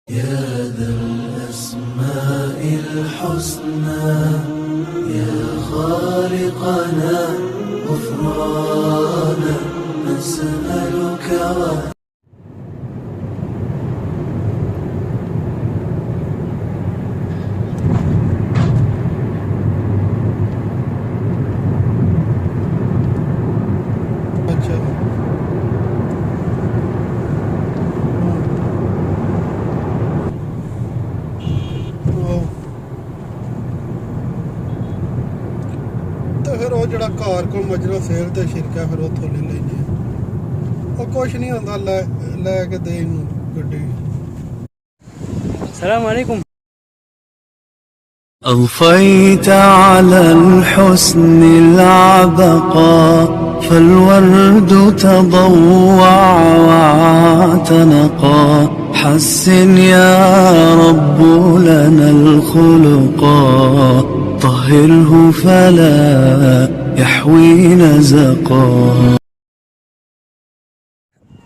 يا ذا الأسماء الحسنى يا خالقنا غفرانا نسألك फिर वो जड़ा कार को मजरा सेल ते शिरका फिर उथों ले लेने और कुछ नहीं होंदा लैके दे इनू गड्डी। السلام عليكم. أضفيت على الحسن العبقى فالورد تضوع واعتنقا حسن يا رب لنا الخلقا طهره فلا يحوي نزقا.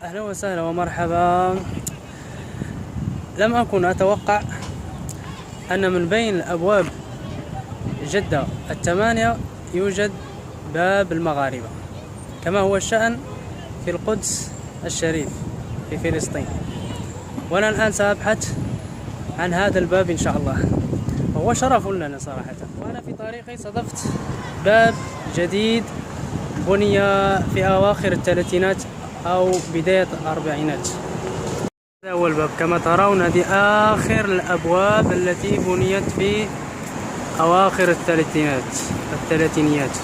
أهلا وسهلا ومرحبا. لم أكن أتوقع أن من بين أبواب جدة 8 يوجد باب المغاربة كما هو الشأن في القدس الشريف في فلسطين، وأنا الآن سأبحث عن هذا الباب إن شاء الله، وهو شرف لنا صراحة. وأنا في طريقي صادفت باب جديد بني في أواخر الثلاثينات أو بداية الأربعينات. هذا هو الباب كما ترون، هذه آخر الأبواب التي بنيت في أواخر الثلاثينيات.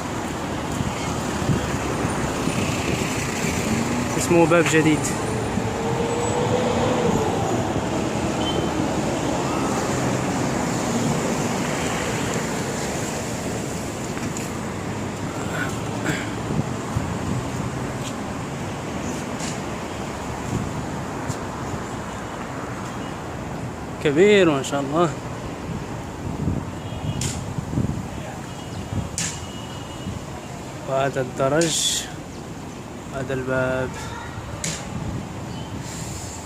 اسمه باب جديد. كبير ما شاء الله. وهذا الدرج، هذا الباب.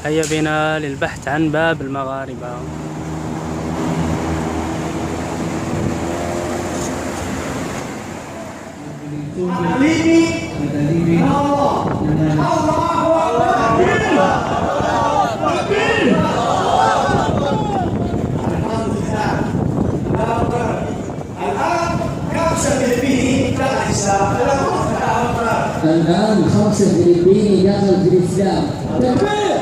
هيا بنا للبحث عن باب المغاربة. الآن 5 فلبيني دخل في الإسلام. تكبير!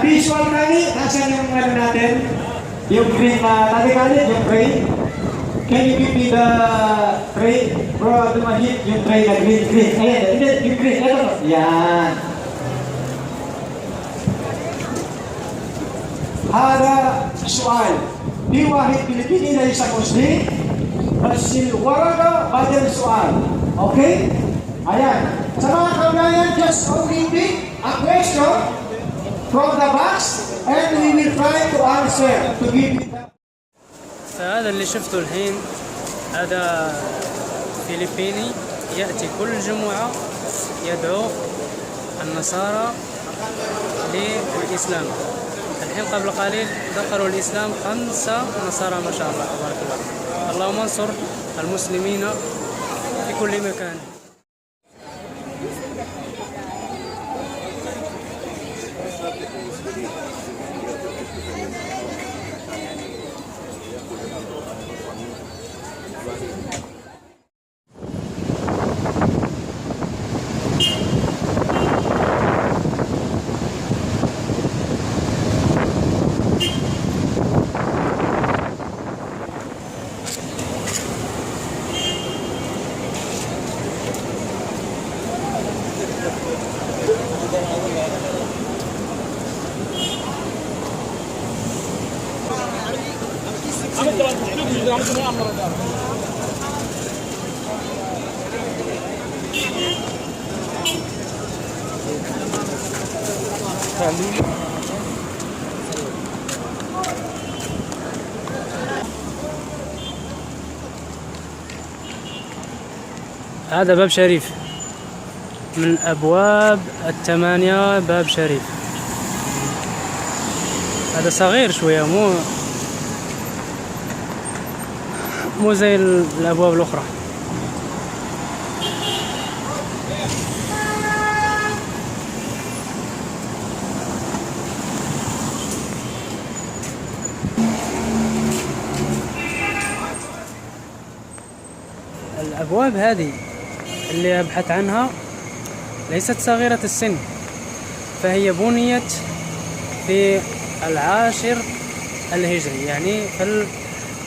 Visual kali, asan yung ano natin? Yung green na tadi kali, yung tray. Can you give me the tray? Bro, dumahit yung tray na green. Ayan, yung green. Ito. Yan. هذا سؤال. في واحد فلبيني ليس مسلم بس الورقة بدل سؤال. Okay? Ayan. Sa mga kabayan, just only pick a question from the box and we will try to answer to give it. فهذا اللي شفته الحين هذا فلبيني يأتي كل جمعة يدعو النصارى للإسلام. الحين قبل قليل دخلوا الإسلام 5 نصارى ما شاء الله تبارك الله. اللهم انصر المسلمين في كل مكان. هذا باب شريف من أبواب 8 باب شريف. هذا صغير شوية، مو زي الأبواب الأخرى. الأبواب هذه اللي أبحث عنها ليست صغيرة السن، فهي بنيت في 10 الهجري، يعني في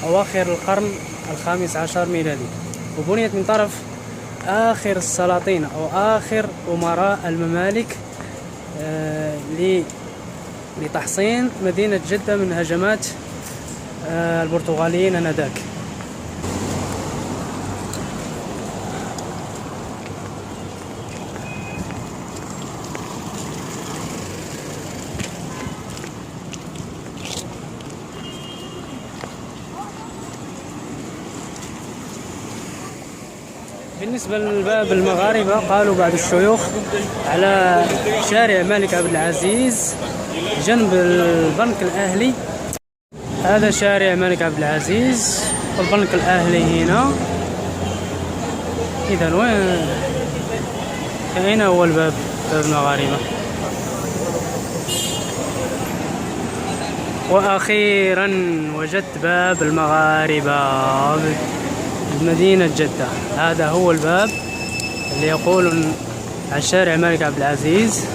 أواخر القرن 15 ميلادي، وبنيت من طرف آخر السلاطين أو آخر أمراء الممالك لتحصين مدينة جدة من هجمات البرتغاليين آنذاك. بالنسبة للباب المغاربة، قالوا بعض الشيوخ على شارع الملك عبد العزيز جنب البنك الأهلي. هذا شارع الملك عبد العزيز والبنك الأهلي هنا. إذا أين هو باب المغاربة؟ وأخيرا وجدت باب المغاربة بمدينة جدة. هذا هو الباب اللي يقول عن شارع الملك عبد العزيز.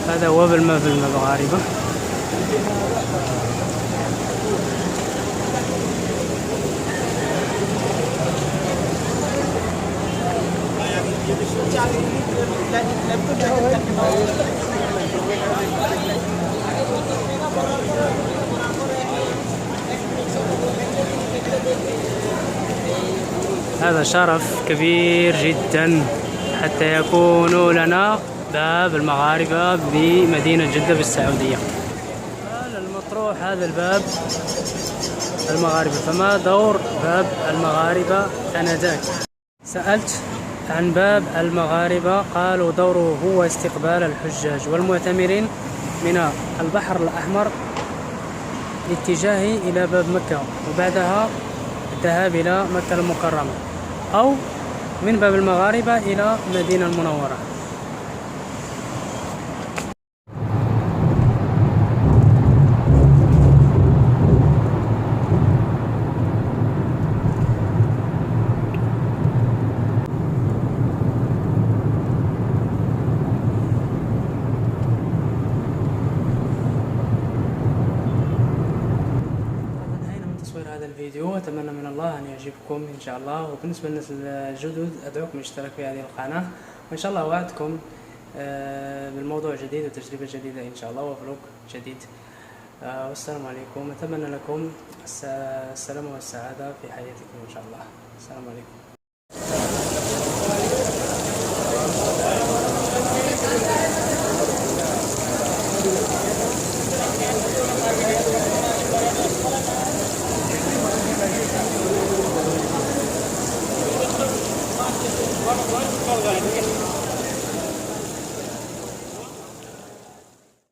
هذا هو باب المغاربة. هذا شرف كبير جدا حتى يكون لنا باب المغاربة بمدينة جدة بالسعودية. المطروح هذا الباب المغاربة، فما دور باب المغاربة آنذاك؟ سألت عن باب المغاربة، قالوا دوره هو استقبال الحجاج والمعتمرين من البحر الأحمر لاتجاهه إلى باب مكة، وبعدها الذهاب إلى مكة المكرمة، أو من باب المغاربة إلى مدينة المنورة. هذا الفيديو أتمنى من الله أن يعجبكم إن شاء الله. وبالنسبة للناس الجدد أدعوكم للاشتراك في هذه القناة، وإن شاء الله وعدكم بالموضوع جديد وتجربة جديدة إن شاء الله وفلوق جديد. والسلام عليكم. أتمنى لكم السلام والسعادة في حياتكم إن شاء الله. السلام عليكم.